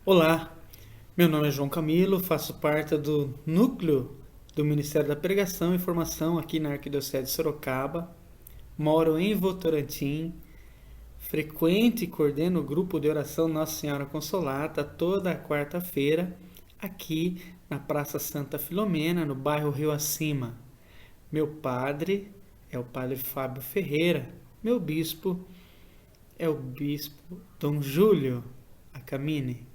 Olá, meu nome é João Camilo, faço parte do núcleo do Ministério da Pregação e Formação aqui na Arquidiocese de Sorocaba. Moro em Votorantim, frequento e coordeno o grupo de oração Nossa Senhora Consolata toda quarta-feira aqui na Praça Santa Filomena, no bairro Rio Acima. Meu padre é o Padre Fábio Ferreira, meu bispo é o Bispo Dom Júlio Acamini.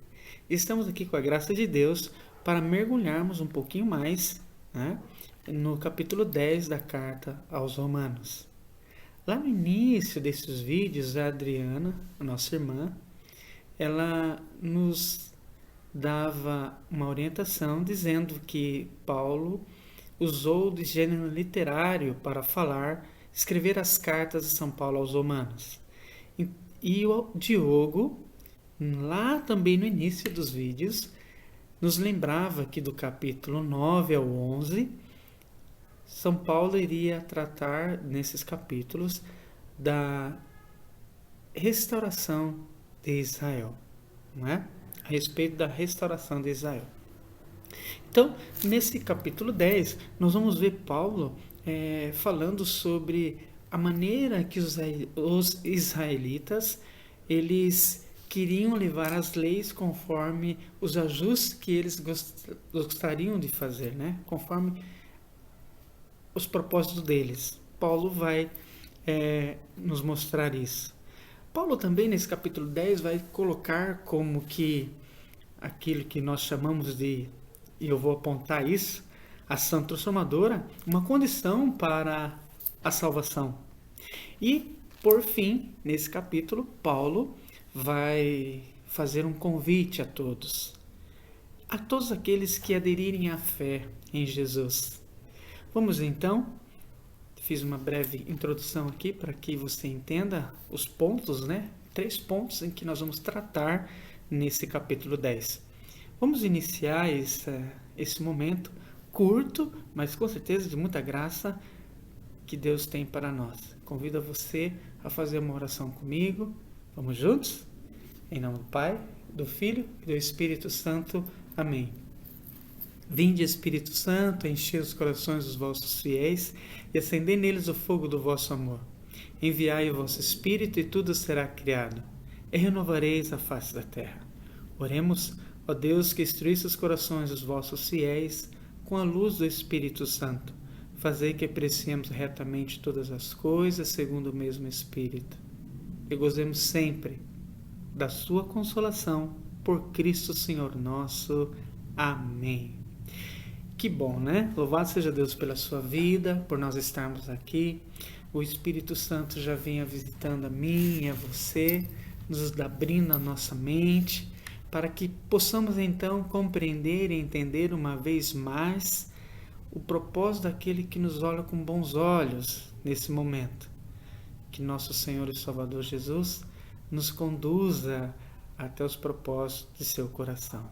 Estamos aqui com a graça de Deus para mergulharmos um pouquinho mais, né, no capítulo 10 da carta aos Romanos. Lá no início desses vídeos, a Adriana, a nossa irmã, ela nos dava uma orientação dizendo que Paulo usou de gênero literário para escrever as cartas de São Paulo aos Romanos. E o Diogo, lá também no início dos vídeos, nos lembrava que do capítulo 9 ao 11, São Paulo iria tratar nesses capítulos da restauração de Israel, não é? A respeito da restauração de Israel. Então, nesse capítulo 10, nós vamos ver Paulo falando sobre a maneira que os israelitas eles queriam levar as leis conforme os ajustes que eles gostariam de fazer, né? Conforme os propósitos deles. Paulo vai nos mostrar isso. Paulo também, nesse capítulo 10, vai colocar como que aquilo que nós chamamos de, e eu vou apontar isso, ação transformadora, uma condição para a salvação. E, por fim, nesse capítulo, Paulo vai fazer um convite a todos aqueles que aderirem à fé em Jesus. Vamos então, fiz uma breve introdução aqui para que você entenda os pontos, né? 3 pontos em que nós vamos tratar nesse capítulo 10. Vamos iniciar esse momento curto, mas com certeza de muita graça que Deus tem para nós. Convido você a fazer uma oração comigo. Vamos juntos? Em nome do Pai, do Filho e do Espírito Santo. Amém. Vinde, Espírito Santo, enchei os corações dos vossos fiéis e acendei neles o fogo do vosso amor. Enviai o vosso Espírito e tudo será criado, e renovareis a face da terra. Oremos, ó Deus, que instruísse os corações dos vossos fiéis com a luz do Espírito Santo. Fazei que apreciemos retamente todas as coisas segundo o mesmo Espírito. E gozemos sempre da sua consolação por Cristo Senhor nosso. Amém. Que bom, né? Louvado seja Deus pela sua vida, por nós estarmos aqui. O Espírito Santo já vinha visitando a mim e a você, nos abrindo a nossa mente, para que possamos então compreender e entender uma vez mais o propósito daquele que nos olha com bons olhos nesse momento. Que nosso Senhor e Salvador Jesus nos conduza até os propósitos de seu coração.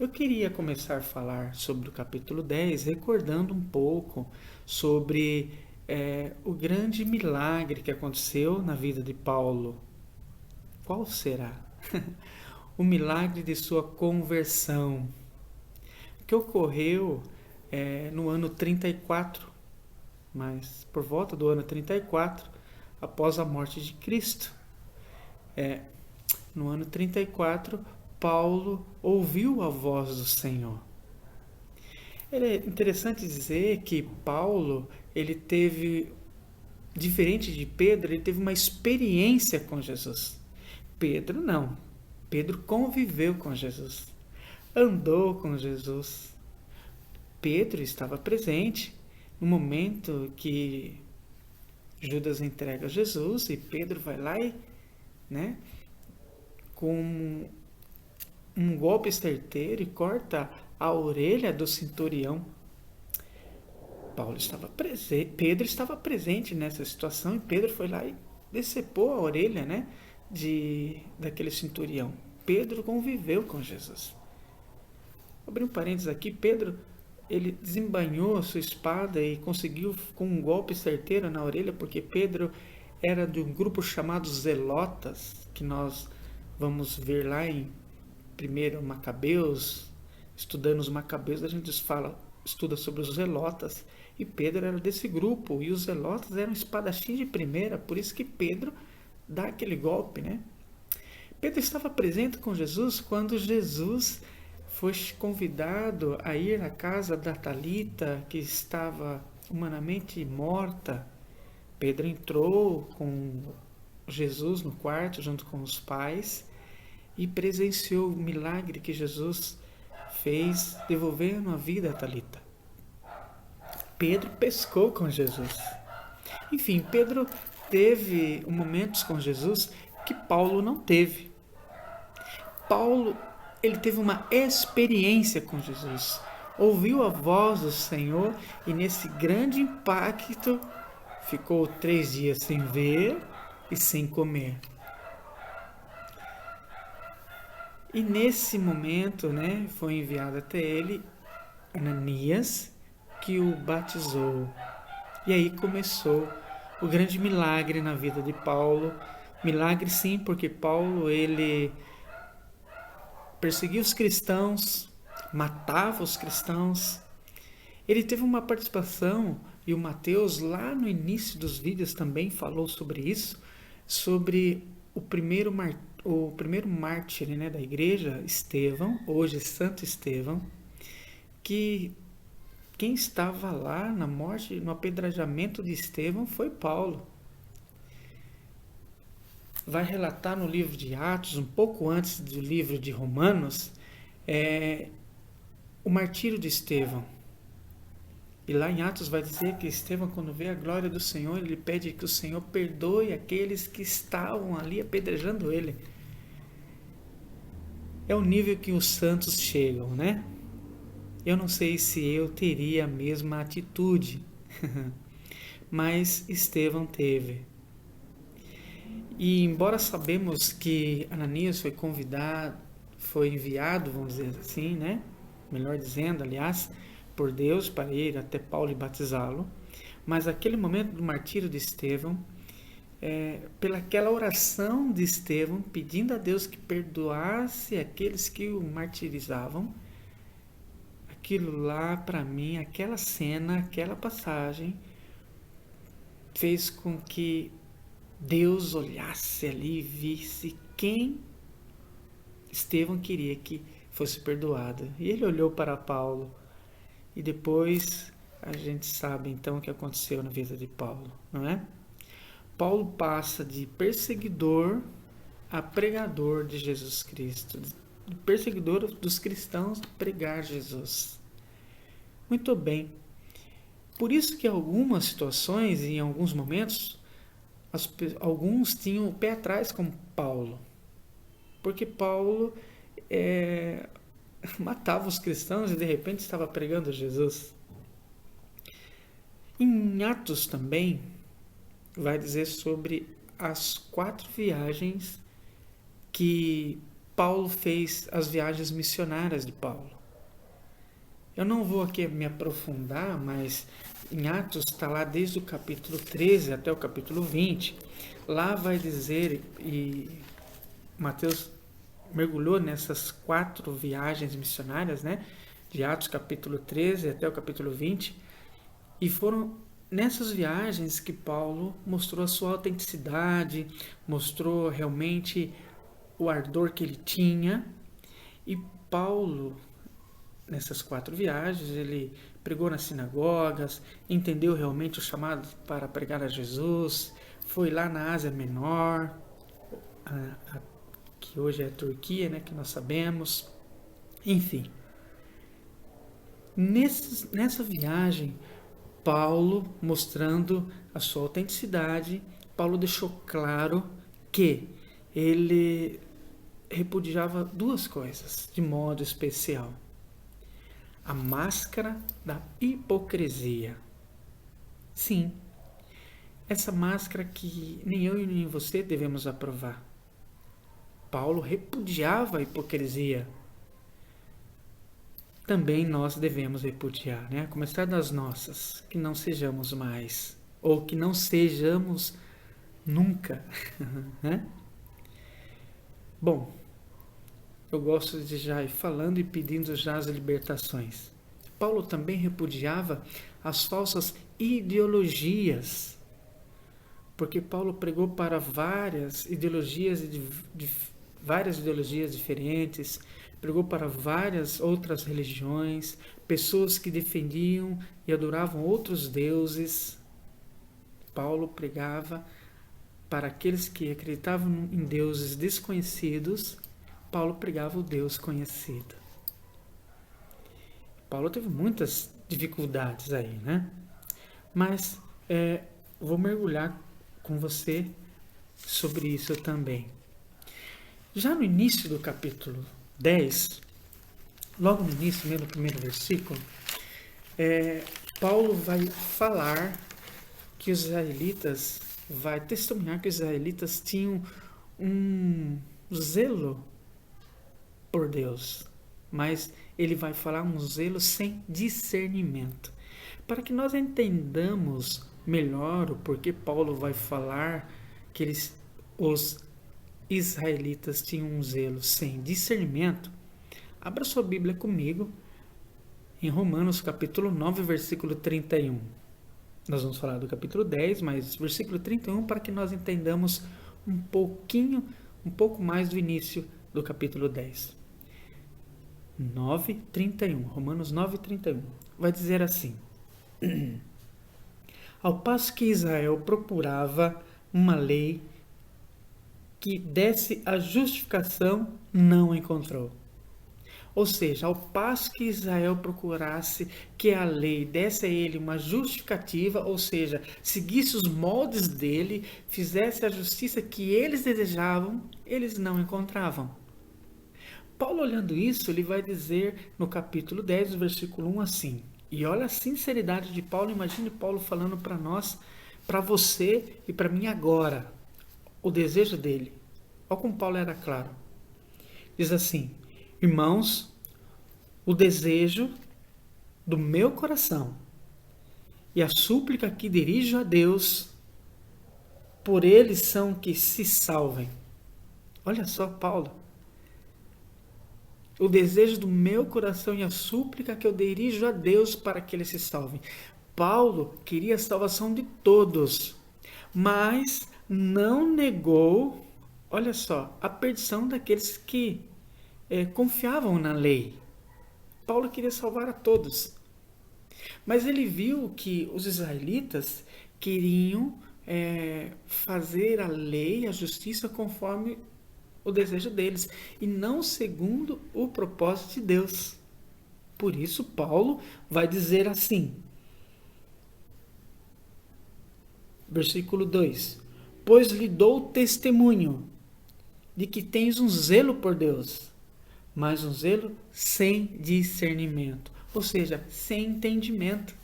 Eu queria começar a falar sobre o capítulo 10, recordando um pouco sobre o grande milagre que aconteceu na vida de Paulo. Qual será? O milagre de sua conversão, que ocorreu no ano 34, mas por volta do ano 34, após a morte de Cristo. No ano 34, Paulo ouviu a voz do Senhor. É interessante dizer que Paulo, ele teve, diferente de Pedro, ele teve uma experiência com Jesus. Pedro não. Pedro conviveu com Jesus, andou com Jesus. Pedro estava presente no momento que Judas entrega Jesus e Pedro vai lá e, com um golpe certeiro e corta a orelha do centurião. Pedro estava presente nessa situação e Pedro foi lá e decepou a orelha, daquele centurião. Pedro conviveu com Jesus. Vou abrir um parênteses aqui. Pedro, ele desembainhou a sua espada e conseguiu com um golpe certeiro na orelha, porque Pedro era de um grupo chamado Zelotas, que nós vamos ver lá em primeiro Macabeus, estudando os Macabeus, a gente estuda sobre os Zelotas, e Pedro era desse grupo, e os Zelotas eram espadachins de primeira, por isso que Pedro dá aquele golpe, né? Pedro estava presente com Jesus quando Jesus foi convidado a ir à casa da Talita, que estava humanamente morta. Pedro entrou com Jesus no quarto, junto com os pais, e presenciou o milagre que Jesus fez, devolvendo a vida a Talita. Pedro pescou com Jesus. Enfim, Pedro teve momentos com Jesus que Paulo não teve. Paulo, ele teve uma experiência com Jesus, ouviu a voz do Senhor e nesse grande impacto ficou 3 dias sem ver e sem comer. E nesse momento, né, foi enviado até ele Ananias, que o batizou. E aí começou o grande milagre na vida de Paulo. Milagre sim, porque Paulo, ele perseguia os cristãos, matava os cristãos. Ele teve uma participação, e o Mateus lá no início dos vídeos também falou sobre isso, sobre o primeiro mártir, né, da igreja, Estevão, hoje Santo Estevão, que quem estava lá na morte, no apedrejamento de Estevão foi Paulo. Vai relatar no livro de Atos, um pouco antes do livro de Romanos, o martírio de Estevão. E lá em Atos vai dizer que Estevão, quando vê a glória do Senhor, ele pede que o Senhor perdoe aqueles que estavam ali apedrejando ele. É o nível que os santos chegam, né? Eu não sei se eu teria a mesma atitude, mas Estevão teve. E embora sabemos que Ananias foi enviado, vamos dizer assim, né? Melhor dizendo, aliás, por Deus para ir até Paulo e batizá-lo, mas aquele momento do martírio de Estevão, pelaquela oração de Estevão, pedindo a Deus que perdoasse aqueles que o martirizavam, aquilo lá, para mim, aquela cena, aquela passagem, fez com que Deus olhasse ali e visse quem Estevão queria que fosse perdoado. E ele olhou para Paulo. E depois a gente sabe então o que aconteceu na vida de Paulo, não é? Paulo passa de perseguidor a pregador de Jesus Cristo, de perseguidor dos cristãos a pregar Jesus. Muito bem. Por isso que em algumas situações e em alguns momentos, alguns tinham o pé atrás com Paulo. Porque Paulo matava os cristãos e de repente estava pregando Jesus. Em Atos também vai dizer sobre as 4 viagens que Paulo fez, as viagens missionárias de Paulo. Eu não vou aqui me aprofundar, mas em Atos está lá desde o capítulo 13 até o capítulo 20. Lá vai dizer, e Mateus mergulhou nessas 4 viagens missionárias, né? De Atos capítulo 13 até o capítulo 20. E foram nessas viagens que Paulo mostrou a sua autenticidade, mostrou realmente o ardor que ele tinha. E Paulo, nessas 4 viagens, ele pregou nas sinagogas, entendeu realmente o chamado para pregar a Jesus, foi lá na Ásia Menor, que hoje é a Turquia, né, que nós sabemos. Enfim, nessa viagem, Paulo, mostrando a sua autenticidade, Paulo deixou claro que ele repudiava 2 coisas de modo especial: a máscara da hipocrisia. Sim, essa máscara que nem eu e nem você devemos aprovar. Paulo repudiava a hipocrisia. Também nós devemos repudiar, né? A começar das nossas, que não sejamos mais, ou que não sejamos nunca, né? Bom, eu gosto de já ir falando e pedindo já as libertações. Paulo também repudiava as falsas ideologias, porque Paulo pregou para várias ideologias diferentes, pregou para várias outras religiões, pessoas que defendiam e adoravam outros deuses. Paulo pregava para aqueles que acreditavam em deuses desconhecidos. Paulo pregava o Deus conhecido. Paulo teve muitas dificuldades aí, né? Mas vou mergulhar com você sobre isso também. Já no início do capítulo 10, logo no início, mesmo no primeiro versículo, Paulo vai falar que os israelitas, vai testemunhar que os israelitas tinham um zelo por Deus, mas ele vai falar um zelo sem discernimento. Para que nós entendamos melhor o porquê Paulo vai falar que os israelitas tinham um zelo sem discernimento, abra sua Bíblia comigo em Romanos capítulo 9, versículo 31. Nós vamos falar do capítulo 10, mas versículo 31 para que nós entendamos um pouco mais do início do capítulo 10. 9:31, Romanos 9:31. Vai dizer assim: ao passo que Israel procurava uma lei que desse a justificação, não encontrou. Ou seja, ao passo que Israel procurasse que a lei desse a ele uma justificativa, ou seja, seguisse os moldes dele, fizesse a justiça que eles desejavam, eles não encontravam. Paulo, olhando isso, ele vai dizer no capítulo 10, versículo 1 assim, e olha a sinceridade de Paulo, imagine Paulo falando para nós, para você e para mim agora, o desejo dele. Olha como Paulo era claro. Diz assim: irmãos, o desejo do meu coração e a súplica que dirijo a Deus, por eles são que se salvem. Olha só, Paulo. O desejo do meu coração e a súplica que eu dirijo a Deus para que eles se salvem. Paulo queria a salvação de todos, mas não negou, olha só, a perdição daqueles que confiavam na lei. Paulo queria salvar a todos. Mas ele viu que os israelitas queriam fazer a lei, a justiça conforme o desejo deles e não segundo o propósito de Deus. Por isso Paulo vai dizer assim, versículo 2: pois lhe dou testemunho de que tens um zelo por Deus, mas um zelo sem discernimento, ou seja, sem entendimento.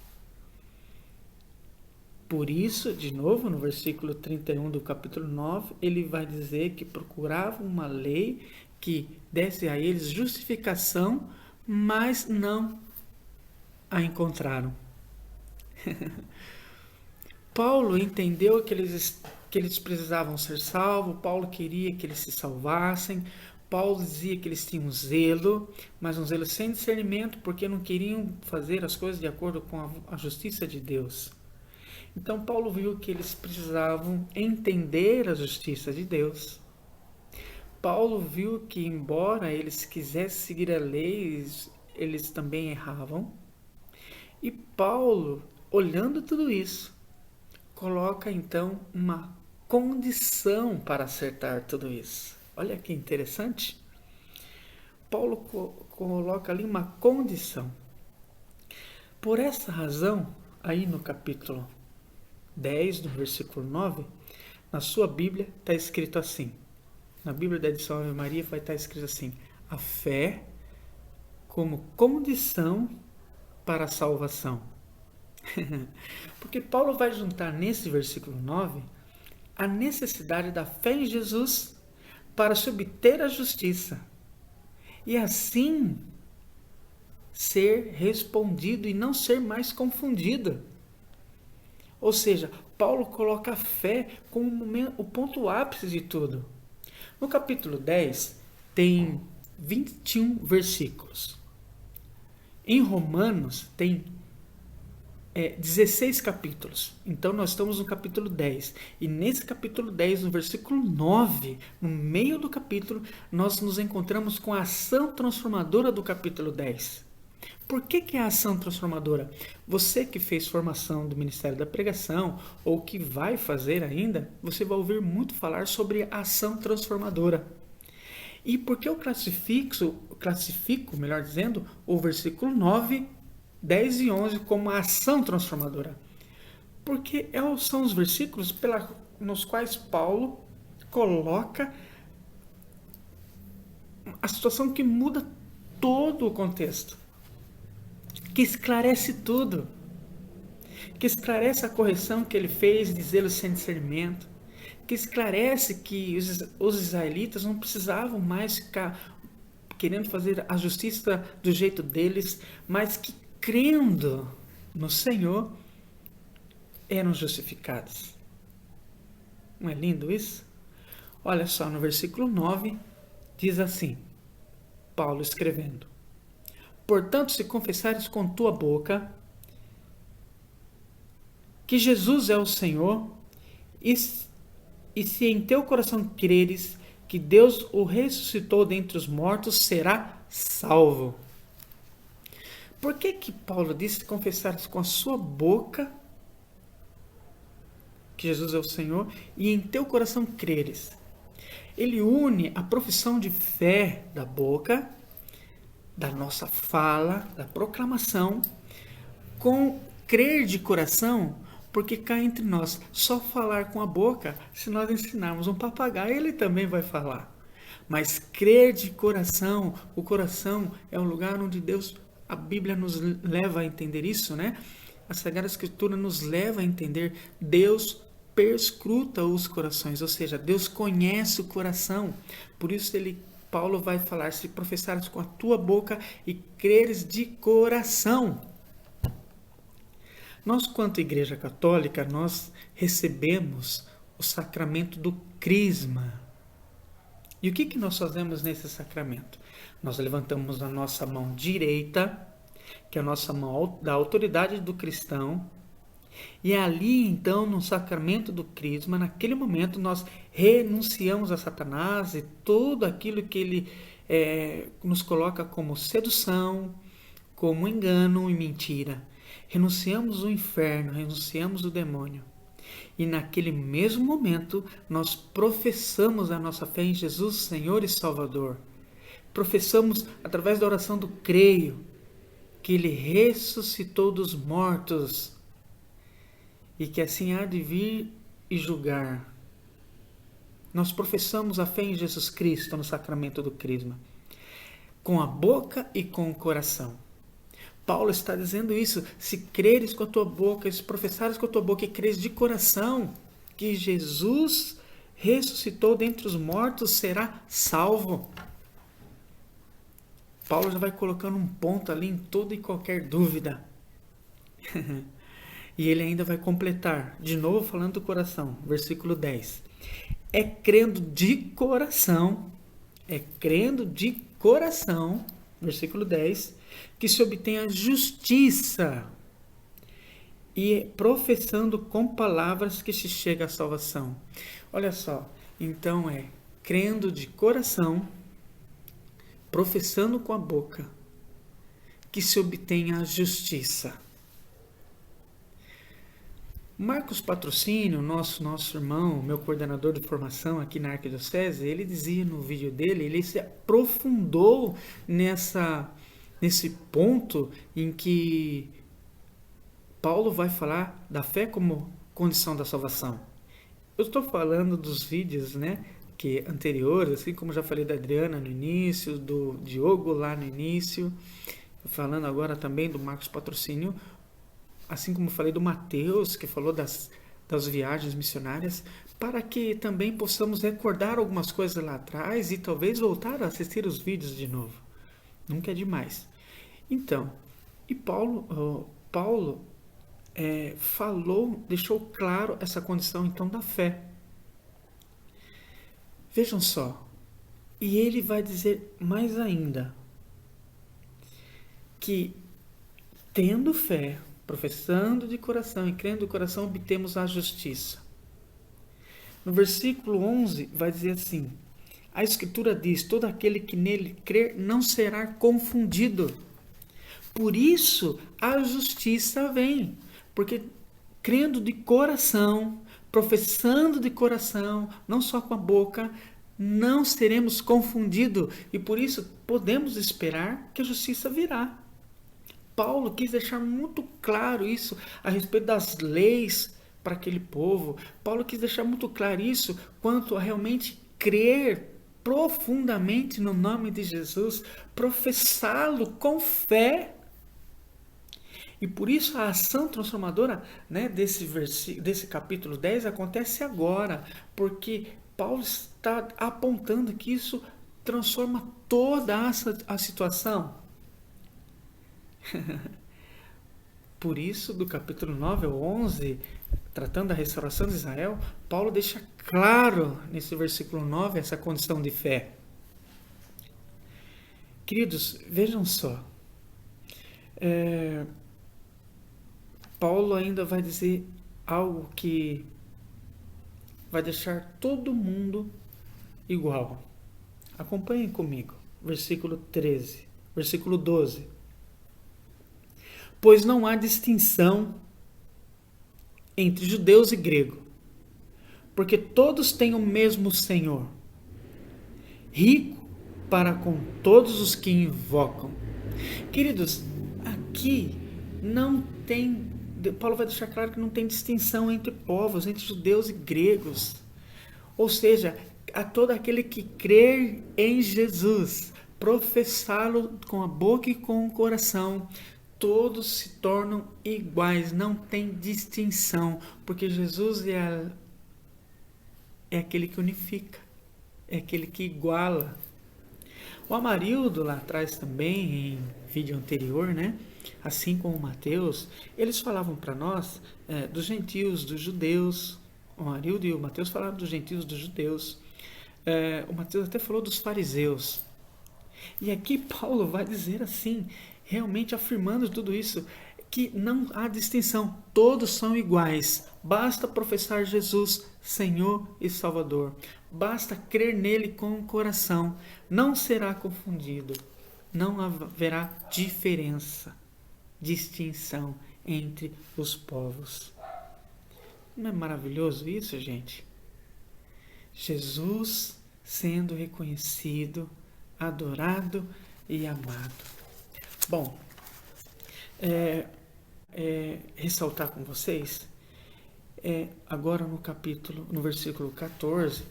Por isso, de novo, no versículo 31 do capítulo 9, ele vai dizer que procuravam uma lei que desse a eles justificação, mas não a encontraram. Paulo entendeu que eles precisavam ser salvos, Paulo queria que eles se salvassem, Paulo dizia que eles tinham zelo, mas um zelo sem discernimento, porque não queriam fazer as coisas de acordo com a justiça de Deus. Então Paulo viu que eles precisavam entender a justiça de Deus. Paulo viu que, embora eles quisessem seguir a lei, eles também erravam. E Paulo, olhando tudo isso, coloca então uma condição para acertar tudo isso. Olha que interessante. Paulo coloca ali uma condição. Por essa razão, aí no capítulo 10, no versículo 9, na sua Bíblia está escrito assim. Na Bíblia da edição Ave Maria vai estar escrito assim: a fé como condição para a salvação. Porque Paulo vai juntar nesse versículo 9 a necessidade da fé em Jesus para se obter a justiça e assim ser respondido e não ser mais confundido. Ou seja, Paulo coloca a fé como o ponto ápice de tudo. No capítulo 10 tem 21 versículos. Em Romanos tem 16 capítulos. Então nós estamos no capítulo 10. E nesse capítulo 10, no versículo 9, no meio do capítulo, nós nos encontramos com a ação transformadora do capítulo 10. Por que é a ação transformadora? Você que fez formação do Ministério da Pregação, ou que vai fazer ainda, você vai ouvir muito falar sobre a ação transformadora. E por que eu classifico, melhor dizendo, o versículo 9, 10 e 11 como a ação transformadora? Porque são os versículos nos quais Paulo coloca a situação que muda todo o contexto, que esclarece tudo, que esclarece a correção que ele fez de zelo sem discernimento, que esclarece que os israelitas não precisavam mais ficar querendo fazer a justiça do jeito deles, mas que crendo no Senhor eram justificados. Não é lindo isso? Olha só, no versículo 9 diz assim, Paulo escrevendo: portanto, se confessares com tua boca que Jesus é o Senhor, e se em teu coração creres que Deus o ressuscitou dentre os mortos, será salvo. Por que Paulo disse confessares com a sua boca que Jesus é o Senhor e em teu coração creres? Ele une a profissão de fé da boca, da nossa fala, da proclamação, com crer de coração, porque cá entre nós, só falar com a boca, se nós ensinarmos um papagaio, ele também vai falar. Mas crer de coração, o coração é o lugar onde Deus, a Bíblia nos leva a entender isso, né? A Sagrada Escritura nos leva a entender, Deus perscruta os corações, ou seja, Deus conhece o coração. Por isso Paulo vai falar, se professares com a tua boca e creres de coração. Nós, quanto Igreja Católica, nós recebemos o sacramento do crisma. E o que nós fazemos nesse sacramento? Nós levantamos a nossa mão direita, que é a nossa mão da autoridade do cristão, e ali, então, no sacramento do crisma, naquele momento, nós renunciamos a Satanás e tudo aquilo que ele nos coloca como sedução, como engano e mentira. Renunciamos o inferno, renunciamos o demônio. E naquele mesmo momento, nós professamos a nossa fé em Jesus, Senhor e Salvador. Professamos, através da oração do creio, que Ele ressuscitou dos mortos e que assim há de vir e julgar. Nós professamos a fé em Jesus Cristo no sacramento do crisma, com a boca e com o coração. Paulo está dizendo isso, se creres com a tua boca, se professares com a tua boca e creres de coração que Jesus ressuscitou dentre os mortos, será salvo. Paulo já vai colocando um ponto ali em toda e qualquer dúvida. E ele ainda vai completar, de novo falando do coração, versículo 10. É crendo de coração, versículo 10, que se obtém a justiça, e professando com palavras que se chega à salvação. Olha só, então crendo de coração, professando com a boca, que se obtém a justiça. Marcos Patrocínio, nosso irmão, meu coordenador de formação aqui na Arquidiocese, ele dizia no vídeo dele, ele se aprofundou nesse ponto em que Paulo vai falar da fé como condição da salvação. Eu estou falando dos vídeos, anteriores, assim como já falei da Adriana no início, do Diogo lá no início, falando agora também do Marcos Patrocínio, assim como falei do Mateus, que falou das viagens missionárias, para que também possamos recordar algumas coisas lá atrás e talvez voltar a assistir os vídeos de novo. Nunca é demais. Então, e Paulo deixou claro essa condição então da fé. Vejam só, E ele vai dizer mais ainda, que tendo fé, professando de coração e crendo de coração, obtemos a justiça. No versículo 11 vai dizer assim, a Escritura diz, todo aquele que nele crer não será confundido. Por isso a justiça vem, porque crendo de coração, professando de coração, não só com a boca, não seremos confundidos e por isso podemos esperar que a justiça virá. Paulo quis deixar muito claro isso a respeito das leis para aquele povo. Paulo quis deixar muito claro isso quanto a realmente crer profundamente no nome de Jesus, professá-lo com fé. E por isso a ação transformadora, né, desse capítulo 10 acontece agora, porque Paulo está apontando que isso transforma toda a situação. Por isso, do capítulo 9 ao 11, tratando da restauração de Israel, Paulo deixa claro nesse versículo 9 essa condição de fé. Queridos, vejam só. Paulo ainda vai dizer algo que vai deixar todo mundo igual. Acompanhem comigo. Versículo 13. Versículo 12. Pois não há distinção entre judeus e grego, porque todos têm o mesmo Senhor, rico para com todos os que invocam. Queridos, aqui não tem, Paulo vai deixar claro que não tem distinção entre povos, entre judeus e gregos. Ou seja, a todo aquele que crer em Jesus, professá-lo com a boca e com o coração, todos se tornam iguais, não tem distinção, porque Jesus é aquele que unifica, é aquele que iguala. O Amarildo lá atrás também, em vídeo anterior, né? Assim como o Mateus, eles falavam para nós dos gentios, dos judeus. O Amarildo e o Mateus falaram dos gentios, dos judeus. O Mateus até falou dos fariseus. E aqui Paulo vai dizer assim, realmente afirmando tudo isso, que não há distinção, todos são iguais. Basta professar Jesus, Senhor e Salvador. Basta crer nele com o coração. Não será confundido. Não haverá diferença, distinção entre os povos. Não é maravilhoso isso, gente? Jesus sendo reconhecido, adorado e amado. Bom, ressaltar com vocês, agora no versículo 14,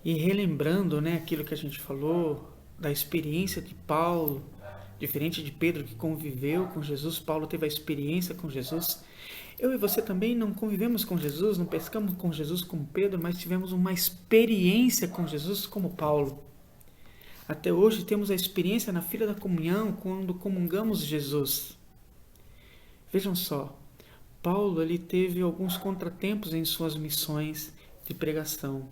e relembrando, né, aquilo que a gente falou, da experiência de Paulo, diferente de Pedro que conviveu com Jesus, Paulo teve a experiência com Jesus. Eu e você também não convivemos com Jesus, não pescamos com Jesus como Pedro, mas tivemos uma experiência com Jesus como Paulo. Até hoje temos a experiência na fila da comunhão quando comungamos Jesus. Vejam só, Paulo ele teve alguns contratempos em suas missões de pregação.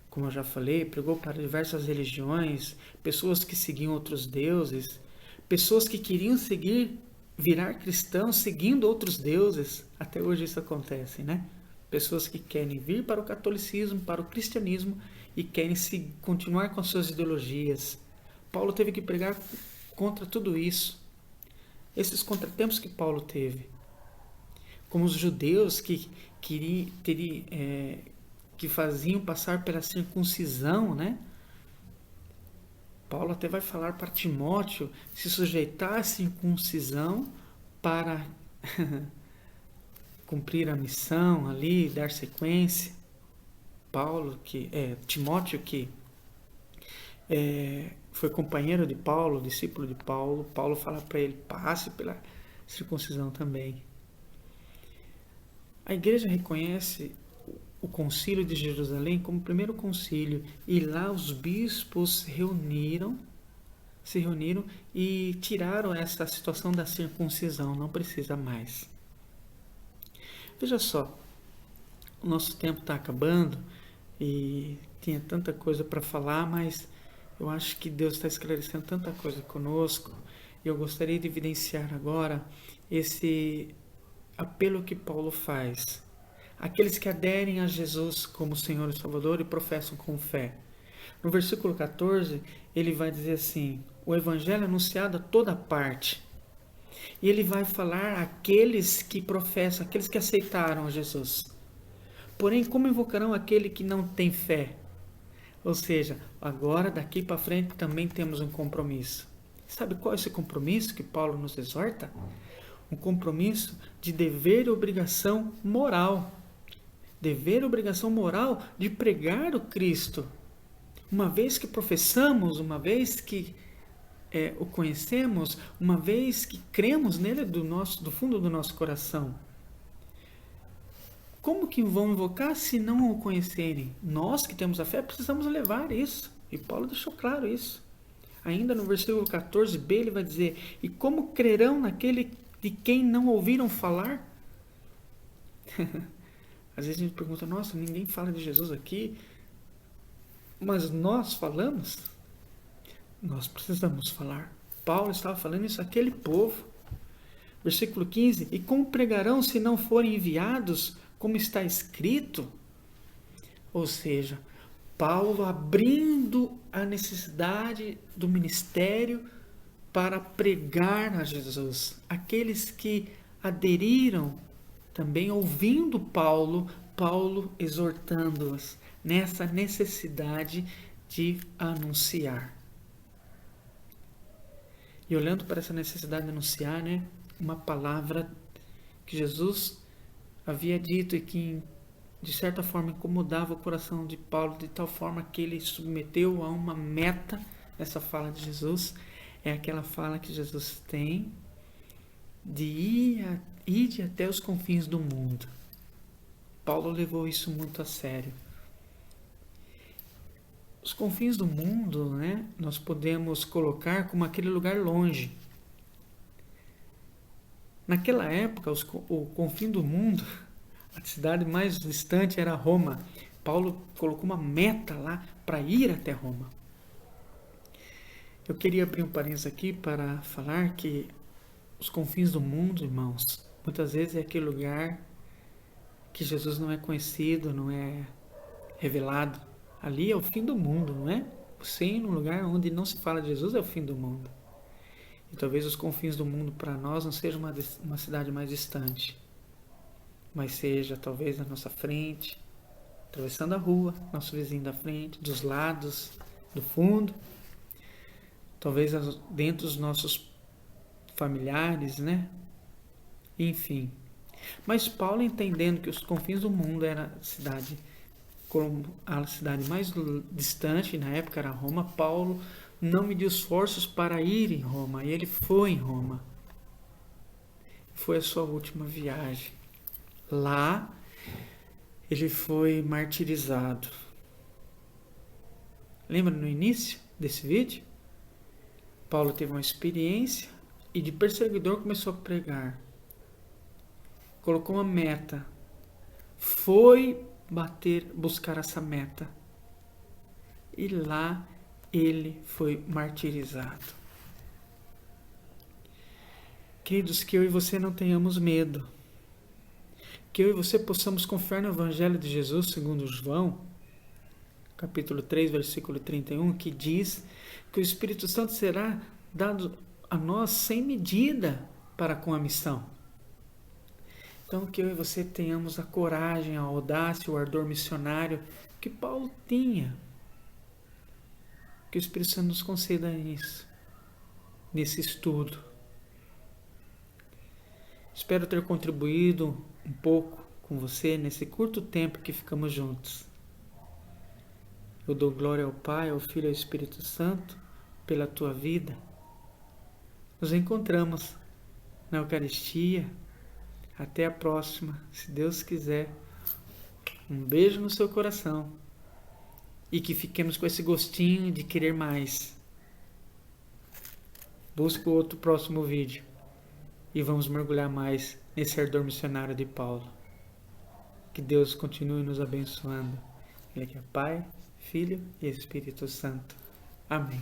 Como eu já falei, pregou para diversas religiões, pessoas que seguiam outros deuses, pessoas que queriam virar cristãos seguindo outros deuses. Até hoje isso acontece, né? Pessoas que querem vir para o catolicismo, para o cristianismo e querem continuar com as suas ideologias. Paulo teve que pregar contra tudo isso. Esses contratempos que Paulo teve. Como os judeus que faziam passar pela circuncisão, né? Paulo até vai falar para Timóteo se sujeitar à circuncisão para cumprir a missão ali, dar sequência. Timóteo que foi companheiro de Paulo, discípulo de Paulo, Paulo fala para ele, passe pela circuncisão também. A igreja reconhece o concílio de Jerusalém como o primeiro concílio, e lá os bispos se reuniram e tiraram essa situação da circuncisão, não precisa mais. Veja só, o nosso tempo está acabando, e tinha tanta coisa para falar, mas eu acho que Deus está esclarecendo tanta coisa conosco. E eu gostaria de evidenciar agora esse apelo que Paulo faz. Aqueles que aderem a Jesus como Senhor e Salvador e professam com fé. No versículo 14, ele vai dizer assim: o evangelho é anunciado a toda parte. E ele vai falar àqueles que professam, aqueles que aceitaram a Jesus. Porém, como invocarão aquele que não tem fé? Ou seja, agora daqui para frente também temos um compromisso. Sabe qual é esse compromisso que Paulo nos exorta? Um compromisso de dever e obrigação moral. Dever e obrigação moral de pregar o Cristo. Uma vez que professamos, uma vez que o conhecemos, uma vez que cremos nele do fundo do nosso coração. Como que vão invocar se não o conhecerem? Nós que temos a fé precisamos levar isso. E Paulo deixou claro isso. Ainda no versículo 14b ele vai dizer: e como crerão naquele de quem não ouviram falar? Às vezes a gente pergunta: nossa, ninguém fala de Jesus aqui. Mas nós falamos? Nós precisamos falar. Paulo estava falando isso àquele povo. Versículo 15: e como pregarão se não forem enviados, como está escrito? Ou seja, Paulo abrindo a necessidade do ministério para pregar a Jesus. Aqueles que aderiram também ouvindo Paulo, Paulo exortando-os nessa necessidade de anunciar. E olhando para essa necessidade de anunciar, uma palavra que Jesus havia dito e que de certa forma incomodava o coração de Paulo, de tal forma que ele submeteu a uma meta essa fala de Jesus, é aquela fala que Jesus tem de ir até os confins do mundo. Paulo levou isso muito a sério. Os confins do mundo, nós podemos colocar como aquele lugar longe. Naquela época, o confim do mundo, a cidade mais distante era Roma. Paulo colocou uma meta lá para ir até Roma. Eu queria abrir um parênteses aqui para falar que os confins do mundo, irmãos, muitas vezes é aquele lugar que Jesus não é conhecido, não é revelado. Ali é o fim do mundo, não é? Você ir num lugar onde não se fala de Jesus é o fim do mundo. E talvez os confins do mundo para nós não seja uma cidade mais distante, mas seja talvez na nossa frente, atravessando a rua, nosso vizinho da frente, dos lados, do fundo, talvez dentro dos nossos familiares, Enfim. Mas Paulo, entendendo que os confins do mundo era a cidade mais distante, na época era Roma, Paulo não mediu esforços para ir em Roma, e ele foi em Roma. Foi a sua última viagem. Lá, ele foi martirizado. Lembra no início desse vídeo? Paulo teve uma experiência e de perseguidor começou a pregar. Colocou uma meta. Foi buscar essa meta. E lá ele foi martirizado. Queridos, que eu e você não tenhamos medo. Que eu e você possamos confiar no Evangelho de Jesus, segundo João, capítulo 3, versículo 31, que diz que o Espírito Santo será dado a nós sem medida para com a missão. Então, que eu e você tenhamos a coragem, a audácia, o ardor missionário que Paulo tinha. Que o Espírito Santo nos conceda isso, nesse estudo. Espero ter contribuído um pouco com você nesse curto tempo que ficamos juntos. Eu dou glória ao Pai, ao Filho e ao Espírito Santo pela tua vida. Nos encontramos na Eucaristia. Até a próxima, se Deus quiser. Um beijo no seu coração. E que fiquemos com esse gostinho de querer mais. Busque o outro próximo vídeo. E vamos mergulhar mais nesse ardor missionário de Paulo. Que Deus continue nos abençoando. Ele que é Pai, Filho e Espírito Santo. Amém.